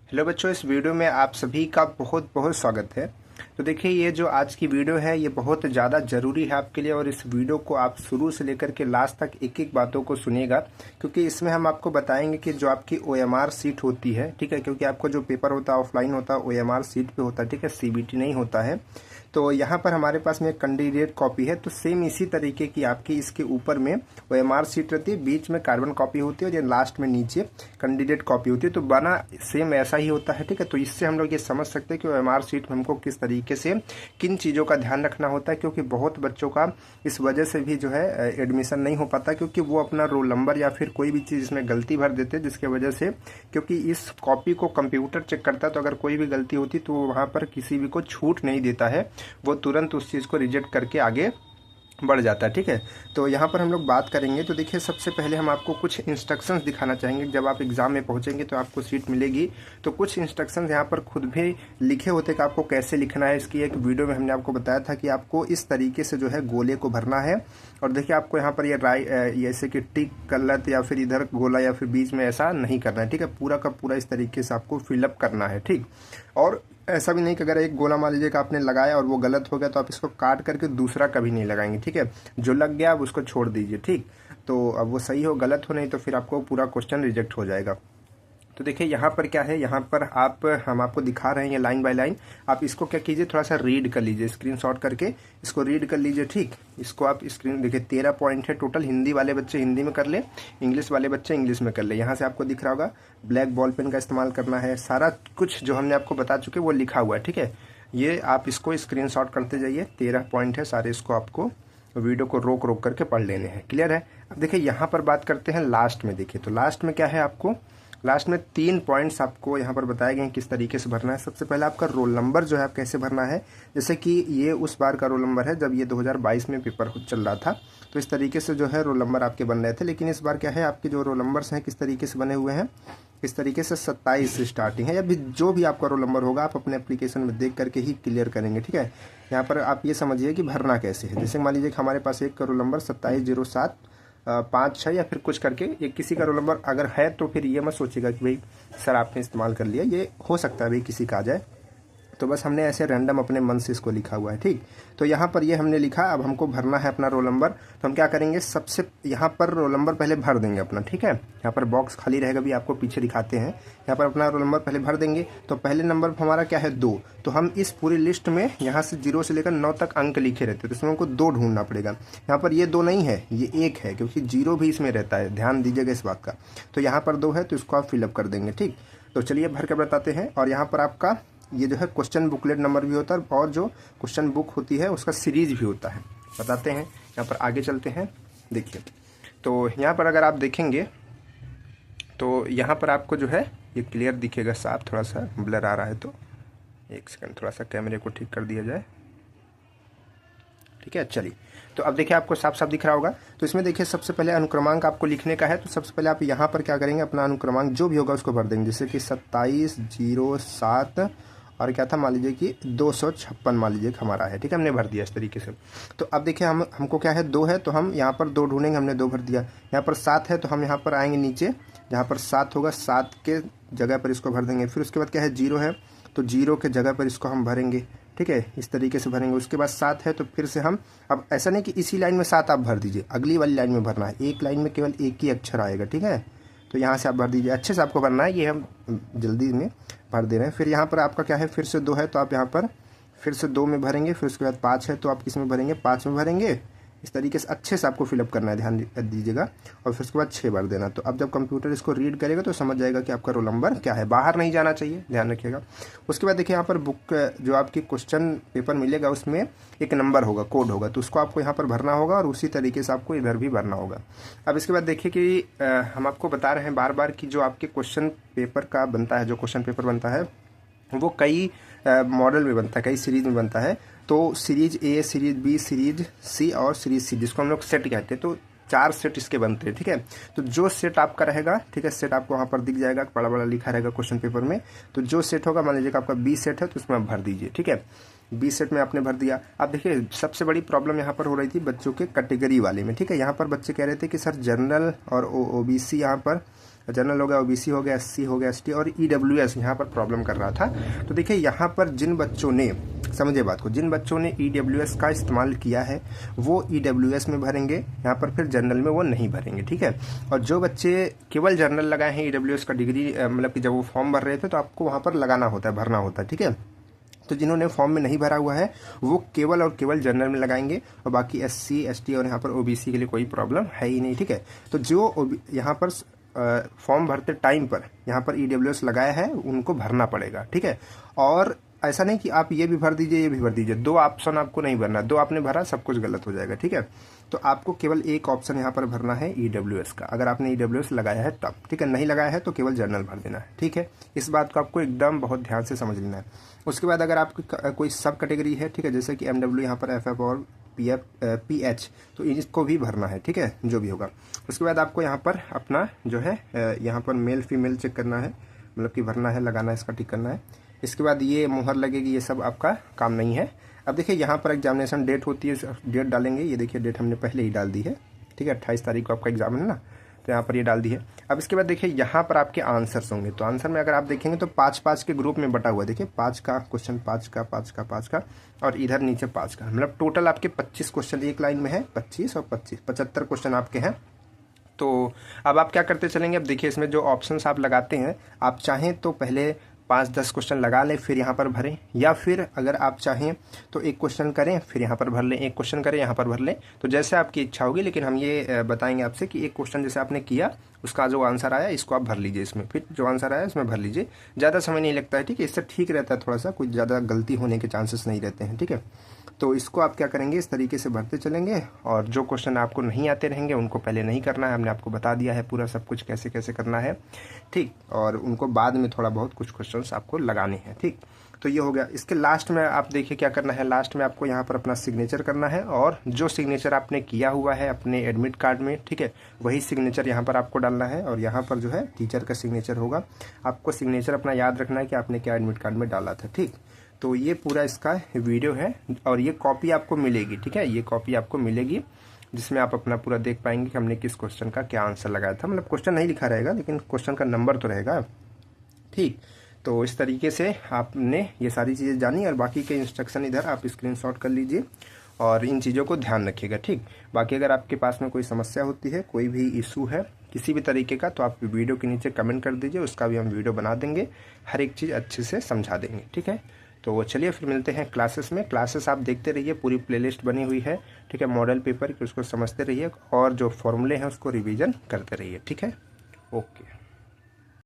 Hello बच्चों, इस video में आप सभी का बहुत बहुत स्वागत है। तो देखिए, ये जो आज की वीडियो है ये बहुत ज़्यादा ज़रूरी है आपके लिए, और इस वीडियो को आप शुरू से लेकर के लास्ट तक एक एक बातों को सुनिएगा, क्योंकि इसमें हम आपको बताएंगे कि जो आपकी OMR सीट होती है, ठीक है, क्योंकि आपको जो पेपर होता है ऑफलाइन होता है, OMR सीट पे होता है, ठीक है, CBT नहीं होता है। तो यहाँ पर हमारे पास में एक कैंडिडेट कॉपी है, तो सेम इसी तरीके की आपकी इसके ऊपर में OMR सीट रहती है, बीच में कार्बन कॉपी होती है और ये लास्ट में नीचे कैंडिडेट कॉपी होती है। तो बना सेम ऐसा ही होता है, ठीक है। तो इससे हम लोग ये समझ सकते हैं कि OMR सीट में हमको किस तरीके से किन चीज़ों का ध्यान रखना होता है, क्योंकि बहुत बच्चों का इस वजह से भी जो है एडमिशन नहीं हो पाता, क्योंकि वो अपना रोल नंबर या फिर कोई भी चीज़ इसमें गलती भर देते हैं, जिसके वजह से, क्योंकि इस कॉपी को कंप्यूटर चेक करता है, तो अगर कोई भी गलती होती तो वहाँ पर किसी भी को छूट नहीं देता है, वो तुरंत उस चीज़ को रिजेक्ट करके आगे बढ़ जाता है, ठीक है। तो यहाँ पर हम लोग बात करेंगे। तो देखिए, सबसे पहले हम आपको कुछ इंस्ट्रक्शंस दिखाना चाहेंगे। जब आप एग्जाम में पहुँचेंगे तो आपको सीट मिलेगी, तो कुछ इंस्ट्रक्शंस यहाँ पर खुद भी लिखे होते कि आपको कैसे लिखना है। इसकी एक वीडियो में हमने आपको बताया था कि आपको इस तरीके से जो है गोले को भरना है, और देखिए आपको यहाँ पर ये जैसे कि टिक गलत या फिर इधर गोला या फिर बीच में ऐसा नहीं करना है, ठीक है। पूरा का पूरा इस तरीके से आपको फिलअप करना है, ठीक। और ऐसा भी नहीं कि अगर एक गोला मान लीजिए कि आपने लगाया और वो गलत हो गया तो आप इसको काट करके दूसरा कभी नहीं लगाएंगे, ठीक है। जो लग गया अब उसको छोड़ दीजिए, ठीक। तो अब वो सही हो गलत हो, नहीं तो फिर आपको पूरा क्वेश्चन रिजेक्ट हो जाएगा। तो देखिए यहाँ पर क्या है, यहाँ पर हम आपको दिखा रहे हैं लाइन बाय लाइन। आप इसको क्या कीजिए, थोड़ा सा रीड कर लीजिए, स्क्रीनशॉट करके इसको रीड कर लीजिए, ठीक। इसको आप स्क्रीन देखिए, 13 पॉइंट है टोटल। हिंदी वाले बच्चे हिंदी में कर ले, इंग्लिश वाले बच्चे इंग्लिश में कर ले। यहाँ से आपको दिख रहा होगा ब्लैक बॉल पेन का इस्तेमाल करना है। सारा कुछ जो हमने आपको बता चुके वो लिखा हुआ है, ठीक है। ये आप इसको स्क्रीनशॉट करते जाइए। 13 पॉइंट है सारे, इसको आपको वीडियो को रोक रोक करके पढ़ लेने हैं। क्लियर है। अब देखिए यहाँ पर बात करते हैं लास्ट में। देखिए तो लास्ट में क्या है, आपको लास्ट में 3 पॉइंट्स आपको यहाँ पर बताए गए हैं किस तरीके से भरना है। सबसे पहले आपका रोल नंबर जो है आप कैसे भरना है। जैसे कि ये उस बार का रोल नंबर है जब ये 2022 में पेपर चल रहा था, तो इस तरीके से जो है रोल नंबर आपके बन रहे थे। लेकिन इस बार क्या है, आपके जो रोल नंबर्स हैं किस तरीके से बने हुए हैं, इस तरीके से 27 से स्टार्टिंग है, या भी जो भी आपका रोल नंबर होगा आप अपने एप्लीकेशन में देख करके ही क्लियर करेंगे, ठीक है। यहाँ पर आप ये समझिए कि भरना कैसे है। जैसे मान लीजिए कि हमारे पास एक रोल नंबर 270756 या फिर कुछ करके ये किसी का रोल नंबर अगर है, तो फिर ये मत सोचिएगा कि भाई सर आपने इस्तेमाल कर लिया, ये हो सकता है भाई किसी का आ जाए। तो बस हमने ऐसे रैंडम अपने मन से इसको लिखा हुआ है, ठीक। तो यहाँ पर ये हमने लिखा, अब हमको भरना है अपना रोल नंबर। तो हम क्या करेंगे, सबसे यहाँ पर रोल नंबर पहले भर देंगे अपना, ठीक है। यहाँ पर बॉक्स खाली रहेगा, भी आपको पीछे दिखाते हैं। यहाँ पर अपना रोल नंबर पहले भर देंगे। तो पहले नंबर पर हमारा क्या है, 2। तो हम इस पूरी लिस्ट में यहाँ से 0 से लेकर 9 तक अंक लिखे रहते हैं, तो इसमें हमको 2 ढूंढना पड़ेगा। यहाँ पर ये 2 नहीं है, ये 1 है, क्योंकि 0 भी इसमें रहता है, ध्यान दीजिएगा इस बात का। तो यहाँ पर 2 है, तो इसको आप फिलअप कर देंगे, ठीक। तो चलिए भर कर बताते हैं। और यहाँ पर आपका ये जो है क्वेश्चन बुकलेट नंबर भी होता है, और जो क्वेश्चन बुक होती है उसका सीरीज भी होता है, बताते हैं। यहाँ पर आगे चलते हैं। देखिए तो यहाँ पर अगर आप देखेंगे तो यहाँ पर आपको जो है ये क्लियर दिखेगा साफ, थोड़ा सा ब्लर आ रहा है, तो एक सेकंड थोड़ा सा कैमरे को ठीक कर दिया जाए, ठीक है। चलिए, तो अब देखिए आपको साफ साफ दिख रहा होगा। तो इसमें देखिए सबसे पहले अनुक्रमांक आपको लिखने का है। तो सबसे पहले आप यहाँ पर क्या करेंगे, अपना अनुक्रमांक जो भी होगा उसको भर देंगे। जैसे कि 2707 और क्या था, मान लीजिए कि 256 मान लीजिए कि हमारा है, ठीक है, हमने भर दिया इस तरीके से। तो अब देखिए हमको क्या है, 2 है, तो हम यहाँ पर 2 ढूंढेंगे, हमने 2 भर दिया। यहाँ पर 7 है, तो हम यहाँ पर आएंगे नीचे, जहाँ पर 7 होगा 7 के जगह पर इसको भर देंगे। फिर उसके बाद क्या है, 0 है, तो 0 के जगह पर इसको हम भरेंगे, ठीक है, इस तरीके से भरेंगे। उसके बाद 7 है, तो फिर से हम, अब ऐसा नहीं कि इसी लाइन में 7 आप भर दीजिए, अगली वाली लाइन में भरना है। एक लाइन में केवल एक ही अक्षर आएगा, ठीक है। तो यहाँ से आप भर दीजिए, अच्छे से आपको भरना है, ये हम जल्दी में भर दे रहे हैं। फिर यहाँ पर आपका क्या है, फिर से 2 है, तो आप यहाँ पर फिर से 2 में भरेंगे। फिर उसके बाद 5 है, तो आप किस में भरेंगे, 5 में भरेंगे। इस तरीके से अच्छे से आपको फिलअप करना है, ध्यान दीजिएगा। और फिर उसके बाद 6 भर देना। तो अब जब कंप्यूटर इसको रीड करेगा तो समझ जाएगा कि आपका रोल नंबर क्या है, बाहर नहीं जाना चाहिए, ध्यान रखिएगा। उसके बाद देखिए यहाँ पर बुक जो आपकी क्वेश्चन पेपर मिलेगा उसमें एक नंबर होगा, कोड होगा, तो उसको आपको यहाँ पर भरना होगा, और उसी तरीके से आपको इधर भी भरना होगा। अब इसके बाद देखिए कि हम आपको बता रहे हैं बार बार कि जो आपके क्वेश्चन पेपर का बनता है, जो क्वेश्चन पेपर बनता है वो कई मॉडल में बनता है, कई सीरीज में बनता है। तो series A, series B, series C और सीरीज सी, जिसको हम लोग सेट कहते हैं। तो 4 सेट इसके बनते हैं, ठीक है। तो जो सेट आपका रहेगा, ठीक है, सेट आपको वहाँ पर दिख जाएगा, बड़ा बड़ा लिखा रहेगा क्वेश्चन पेपर में। तो जो सेट होगा, मान लीजिए कि आपका बी सेट है, तो उसमें आप भर दीजिए, ठीक है। बी सेट में आपने भर दिया। अब देखिए सबसे बड़ी प्रॉब्लम यहाँ पर हो रही थी बच्चों के कैटेगरी वाले में, ठीक है। यहाँ पर बच्चे कह रहे थे कि सर जनरल और OBC यहाँ पर जनरल हो गया, ओबीसी हो गया, एससी हो गया, एसटी और ईडब्ल्यूएस यहाँ पर प्रॉब्लम कर रहा था। तो देखिए यहाँ पर जिन बच्चों ने, समझे बात को, जिन बच्चों ने ईडब्ल्यूएस का इस्तेमाल किया है वो ईडब्ल्यूएस में भरेंगे, यहाँ पर फिर जनरल में वो नहीं भरेंगे, ठीक है। और जो बच्चे केवल जनरल लगाए हैं ईडब्ल्यूएस का डिग्री, मतलब कि जब वो फॉर्म भर रहे थे तो आपको वहाँ पर लगाना होता है, भरना होता है, ठीक है। तो जिन्होंने फॉर्म में नहीं भरा हुआ है वो केवल और केवल जनरल में लगाएंगे, और बाकी एससी, एसटी और यहाँ पर ओबीसी के लिए कोई प्रॉब्लम है ही नहीं, ठीक है। तो जो यहाँ पर फॉर्म भरते टाइम पर यहाँ पर ईडब्ल्यूएस लगाया है उनको भरना पड़ेगा, ठीक है। और ऐसा नहीं कि आप ये भी भर दीजिए ये भी भर दीजिए, दो ऑप्शन आपको नहीं भरना, दो आपने भरा सब कुछ गलत हो जाएगा, ठीक है। तो आपको केवल एक ऑप्शन यहाँ पर भरना है ईडब्ल्यूएस का, अगर आपने ईडब्ल्यूएस लगाया है तब, ठीक है। नहीं लगाया है तो केवल जनरल भर देना है, ठीक है। इस बात को आपको एकदम बहुत ध्यान से समझ लेना है। उसके बाद अगर आपकी कोई सब कैटेगरी है, ठीक है, जैसे कि एमडब्ल्यू यहाँ पर एफएफ और पीएच, तो इसको भी भरना है, ठीक है, जो भी होगा। उसके बाद आपको यहाँ पर अपना जो है यहाँ पर मेल फीमेल चेक करना है, मतलब कि भरना है, लगाना है, इसका टिक करना है। इसके बाद ये मुहर लगेगी, ये सब आपका काम नहीं है। अब देखिए यहाँ पर एग्जामिनेशन डेट होती है, डेट डालेंगे, ये देखिए डेट हमने पहले ही डाल दी है, ठीक है। 28 तारीख को आपका एग्जाम है ना, तो यहाँ पर ये डाल दी है। अब इसके बाद देखिए यहाँ पर आपके आंसर्स होंगे, तो आंसर में अगर आप देखेंगे तो 5-5 के ग्रुप में बटा हुआ है, देखिए 5 का क्वेश्चन, 5 का, 5 का, 5 का, और इधर नीचे 5 का, मतलब टोटल आपके 25 क्वेश्चन एक लाइन में है, 25 और 25, 75 क्वेश्चन आपके हैं। तो अब आप क्या करते चलेंगे, अब देखिए इसमें जो ऑप्शंस आप लगाते हैं, आप चाहें तो पहले 5-10 क्वेश्चन लगा लें फिर यहाँ पर भरें, या फिर अगर आप चाहें तो एक क्वेश्चन करें फिर यहाँ पर भर लें, एक क्वेश्चन करें यहाँ पर भर लें, तो जैसे आपकी इच्छा होगी। लेकिन हम ये बताएंगे आपसे कि एक क्वेश्चन जैसे आपने किया उसका जो आंसर आया इसको आप भर लीजिए इसमें, फिर जो आंसर आया इसमें भर लीजिए, ज़्यादा समय नहीं लगता है, ठीक है। इससे ठीक रहता है, थोड़ा सा कुछ ज़्यादा गलती होने के चांसेस नहीं रहते हैं, ठीक है। तो इसको आप क्या करेंगे, इस तरीके से भरते चलेंगे, और जो क्वेश्चन आपको नहीं आते रहेंगे उनको पहले नहीं करना है, हमने आपको बता दिया है पूरा सब कुछ कैसे कैसे करना है, ठीक। और उनको बाद में थोड़ा बहुत कुछ क्वेश्चंस आपको लगाने हैं, ठीक। तो ये हो गया। इसके लास्ट में आप देखिए क्या करना है, लास्ट में आपको यहाँ पर अपना सिग्नेचर करना है, और जो सिग्नेचर आपने किया हुआ है अपने एडमिट कार्ड में, ठीक है, वही सिग्नेचर यहाँ पर आपको डालना है। और यहाँ पर जो है टीचर का सिग्नेचर होगा, आपको सिग्नेचर अपना याद रखना है कि आपने क्या एडमिट कार्ड में डाला था, ठीक। तो ये पूरा इसका वीडियो है, और ये कॉपी आपको मिलेगी, ठीक है, ये कॉपी आपको मिलेगी जिसमें आप अपना पूरा देख पाएंगे कि हमने किस क्वेश्चन का क्या आंसर लगाया था। मतलब क्वेश्चन नहीं लिखा रहेगा लेकिन क्वेश्चन का नंबर तो रहेगा, ठीक। तो इस तरीके से आपने ये सारी चीज़ें जानी, और बाकी के इंस्ट्रक्शन इधर आप स्क्रीनशॉट कर लीजिए और इन चीज़ों को ध्यान रखिएगा, ठीक। बाकी अगर आपके पास में कोई समस्या होती है, कोई भी इशू है किसी भी तरीके का, तो आप वीडियो के नीचे कमेंट कर दीजिए, उसका भी हम वीडियो बना देंगे, हर एक चीज़ अच्छे से समझा देंगे, ठीक है। तो चलिए फिर मिलते हैं क्लासेस में। क्लासेस आप देखते रहिए, पूरी प्लेलिस्ट बनी हुई है, ठीक है, मॉडल पेपर की, उसको समझते रहिए, और जो फॉर्मूले हैं उसको रिवीजन करते रहिए, ठीक है। ओके।